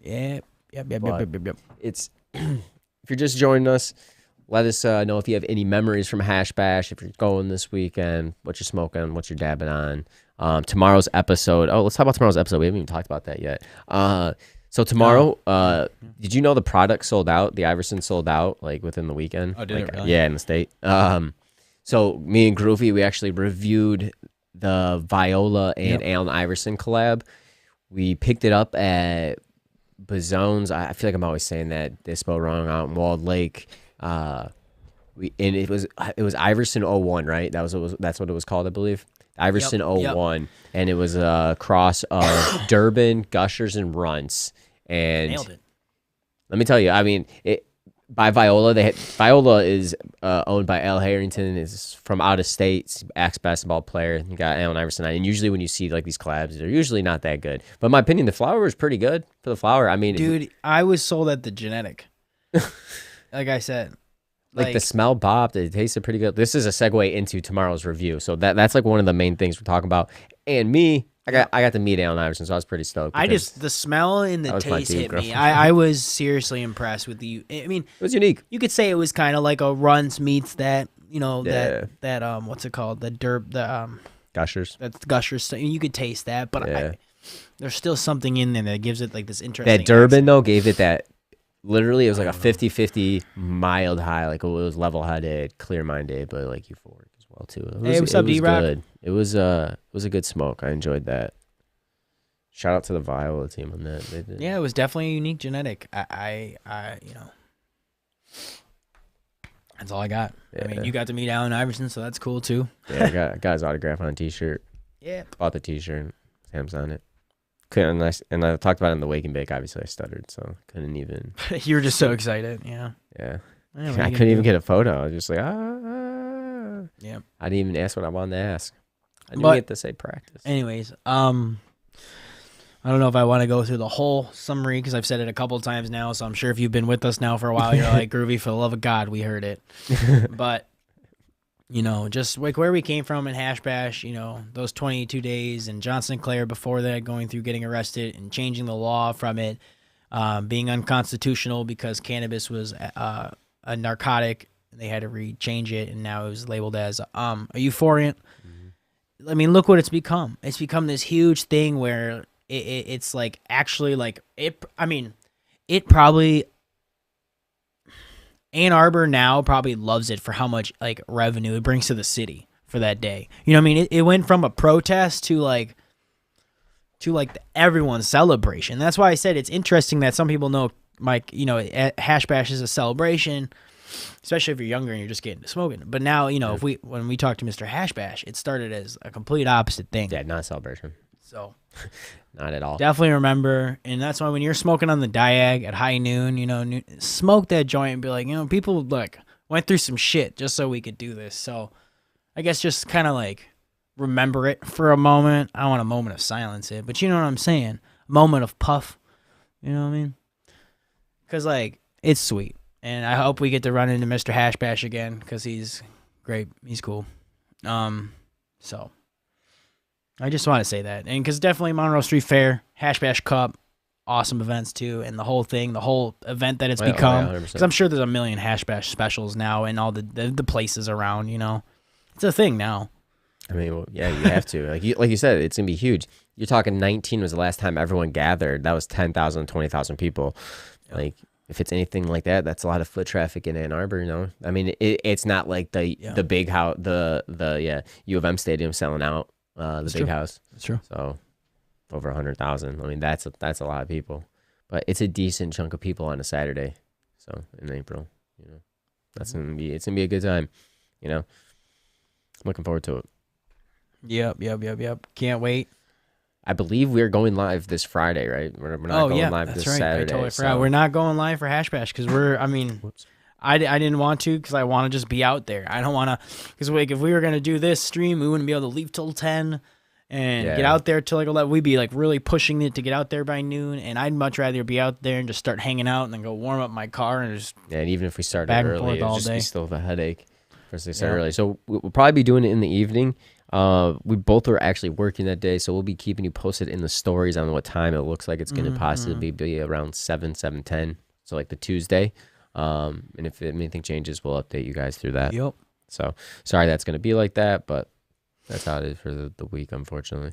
Yep. It's if you're just joining us, let us know if you have any memories from Hash Bash, if you're going this weekend, what you're smoking, what you're dabbing on. Tomorrow's episode. Oh, let's talk about tomorrow's episode. We haven't even talked about that yet. So tomorrow, did you know the product sold out? The Iverson sold out like within the weekend. Oh, did it really? Yeah, in the state. So me and Groovy, we actually reviewed the Viola and Allen Iverson collab. We picked it up at Bazone's. I feel like I'm always saying that Dispo wrong, out in Walled Lake. It was Iverson 01, right? That's what it was called, I believe. Iverson 01, and it was a cross of Durban, Gushers, and Runts. And nailed it. Let me tell you, I mean, by Viola, Viola is owned by Al Harrington, is from out of state, ex-basketball player. You got Allen Iverson, and usually when you see like these collabs, they're usually not that good. But in my opinion, the flower was pretty good for the flower. I mean, dude, I was sold at the genetic. Like I said. Like the smell popped, it tasted pretty good. This is a segue into tomorrow's review. So that's like one of the main things we're talking about. And me, I got to meet Allen Iverson, so I was pretty stoked. The smell and the taste hit me. I was seriously impressed with the. I mean, it was unique. You could say it was kind of like a Runs meets that. That what's it called? The derp, Gushers. That's Gushers. You could taste that, but there's still something in there that gives it like this interesting. That Durban though gave it that. Literally, it was like a 50-50 mild high. Like it was level-headed, clear-minded, but like euphoric as well too. What's up, D-Rock? Good. It was a good smoke. I enjoyed that. Shout out to the Viola team on that. They did. Yeah, it was definitely a unique genetic. I that's all I got. Yeah. I mean, you got to meet Allen Iverson, so that's cool too. Yeah, I got his autograph on a T-shirt. Yeah. Bought the T-shirt. Stamps on it. Couldn't, and I talked about it in the Wake and Bake. Obviously, I stuttered, so couldn't even. You were just so excited. Yeah. Yeah. Yeah, I couldn't even get a photo. I was just like, ah. Yeah. I didn't even ask what I wanted to ask. I didn't get to say practice. Anyways, I don't know if I want to go through the whole summary because I've said it a couple of times now. So I'm sure if you've been with us now for a while, you're like, Groovy, for the love of God, we heard it. But, just like where we came from in Hash Bash, those 22 days and John Sinclair before that going through getting arrested and changing the law from it being unconstitutional because cannabis was a narcotic. They had to change it, and now it was labeled as a euphoriant. Mm-hmm. I mean, look what it's become. It's become this huge thing where it's like actually like it. I mean, it probably Ann Arbor now probably loves it for how much like revenue it brings to the city for that day. You know what I mean? It went from a protest to like everyone's celebration. That's why I said it's interesting that some people know, Mike, Hash Bash is a celebration, especially if you're younger and you're just getting to smoking. But now, when we talk to Mr. Hash Bash, it started as a complete opposite thing. Yeah, not a celebration. So, not at all. Definitely remember, and that's why when you're smoking on the DIAG at high noon, smoke that joint and be like, people went through some shit just so we could do this. So, I guess just kind of like remember it for a moment. I don't want a moment of silence it, but you know what I'm saying? A moment of puff. You know what I mean? Because it's sweet. And I hope we get to run into Mr. Hash Bash again because he's great. He's cool. So I just want to say that. And because definitely Monroe Street Fair, Hash Bash Cup, awesome events too. And the whole event that it's become. Because I'm sure there's a million Hash Bash specials now and all the places around, It's a thing now. I mean, well, yeah, you have to. Like you said, it's going to be huge. You're talking 19 was the last time everyone gathered. That was 10,000, 20,000 people. Yep. If it's anything like that, that's a lot of foot traffic in Ann Arbor, I mean, it's not like the big house, the U of M stadium selling out, the big house. That's true. So over 100,000. I mean, that's a lot of people, but it's a decent chunk of people on a Saturday. So in April, it's gonna be a good time. I'm looking forward to it. Yep. Can't wait. I believe we're going live this Friday, right? We're not going live this Saturday. I totally forgot. We're not going live for Hash Bash because I didn't want to because I want to just be out there. I don't want to, because if we were going to do this stream, we wouldn't be able to leave till 10 and get out there till 11. We'd be really pushing it to get out there by noon, and I'd much rather be out there and just start hanging out and then go warm up my car and just and even if we started back early, and forth all it'd just day. be still a headache. First they start early. So we'll probably be doing it in the evening. We both are actually working that day, so we'll be keeping you posted in the stories on what time it looks like it's going to possibly be around 7:10. So the Tuesday. And if anything changes, we'll update you guys through that. Yep. So sorry that's going to be like that, but that's how it is for the week, unfortunately.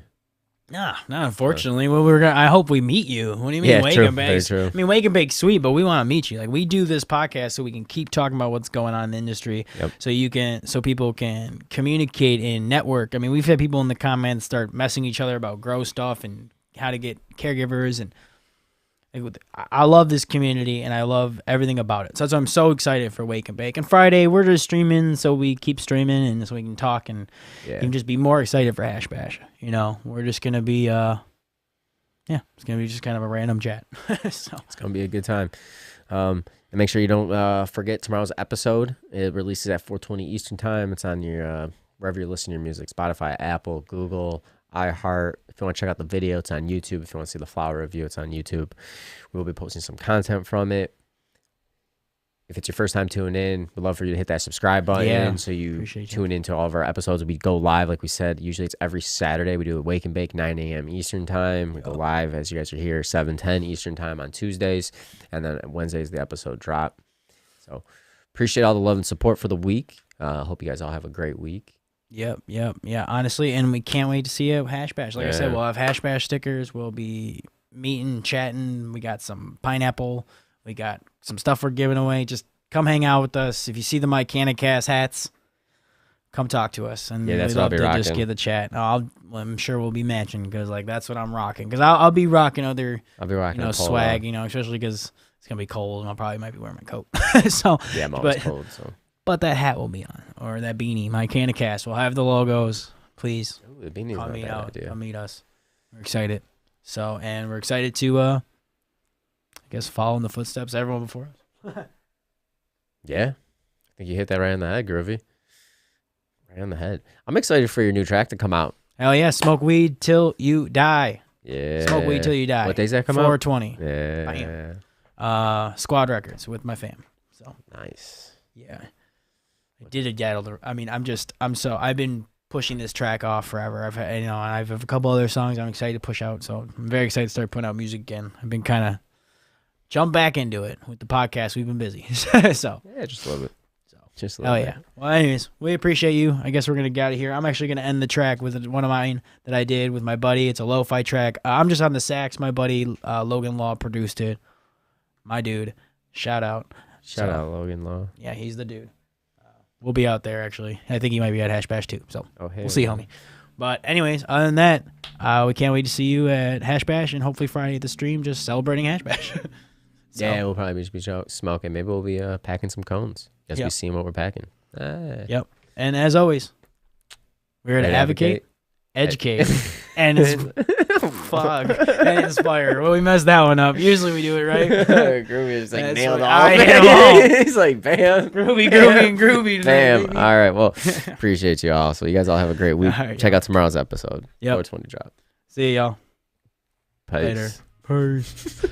Nah, not unfortunately. I hope we meet you. What do you mean, yeah, Wake true, and Bake? very true. I mean, Wake and Bake sweet, but we want to meet you. We do this podcast so we can keep talking about what's going on in the industry. Yep. So people can communicate and network. I mean, we've had people in the comments start messing each other about grow stuff and how to get caregivers, and I love this community and I love everything about it. So that's why I'm so excited for Wake and Bake. And Friday we're just streaming, so we keep streaming and so we can talk and you can just be more excited for Hash Bash. We're just gonna be it's gonna be just kind of a random chat. So it's gonna be a good time. And make sure you don't forget tomorrow's episode. It releases at 4:20 Eastern time. It's on your wherever you're listening to your music: Spotify, Apple, Google, iHeart. If you want to check out the video, it's on YouTube. If you want to see the flower review, it's on YouTube. We'll be posting some content from it. If it's your first time tuning in, we'd love for you to hit that subscribe button so you tune into all of our episodes. We go live, like we said. Usually it's every Saturday. We do a Wake and Bake 9 a.m. Eastern time. We go live as you guys are here, 7:10 Eastern time on Tuesdays. And then Wednesdays, the episode drop. So appreciate all the love and support for the week. Hope you guys all have a great week. Yep. Yeah, honestly, and we can't wait to see you at Hash Bash. Like I said, we'll have Hash Bash stickers. We'll be meeting, chatting. We got some pineapple. We got some stuff we're giving away. Just come hang out with us. If you see the Micannacast hats, come talk to us. And that's we'd what I'll love be to rocking. just get the chat. I'm sure we'll be matching because that's what I'm rocking. Because I'll be rocking other swag, especially because it's going to be cold and I might be wearing my coat. So yeah, I'm always cold. So. But that hat will be on, or that beanie. Micannacast will have the logos. Please Ooh, the beanie's come not a meet bad out. idea. Come meet us. We're excited. So, and we're excited to, I guess, follow in the footsteps of everyone before us. Yeah. I think you hit that right on the head, Groovy. Right on the head. I'm excited for your new track to come out. Hell yeah. Smoke weed till you die. Yeah. Smoke weed till you die. What days that come out? 420. Yeah. Squad Records with my fam. So nice. Yeah. I did a Yaddle. I mean, I've been pushing this track off forever. I have a couple other songs I'm excited to push out. So I'm very excited to start putting out music again. I've been kind of jump back into it with the podcast. We've been busy. So yeah, just love it. Just oh yeah. Well, anyways, we appreciate you. I guess we're gonna get out of here. I'm actually gonna end the track with one of mine that I did with my buddy. It's a lo-fi track. I'm just on the sax. My buddy Logan Law produced it. My dude. Shout out. Shout out Logan Law. Yeah, he's the dude. We'll be out there actually. I think he might be at Hash Bash too. So we'll see, homie. But anyways, other than that, we can't wait to see you at Hash Bash and hopefully Friday at the stream, just celebrating Hash Bash. So, yeah, we'll probably just be smoking. Maybe we'll be packing some cones. Guess we seeing what we're packing. Yep. And as always, we're here to advocate, educate, and and inspire. Well, we messed that one up. Usually we do it right. Groovy is like nailed all. He's like, bam. Groovy. Bam. All right. Well, appreciate you all. So you guys all have a great week. Right, check out tomorrow's episode. Yep. 420 drop. See y'all. Peace. Later. Peace.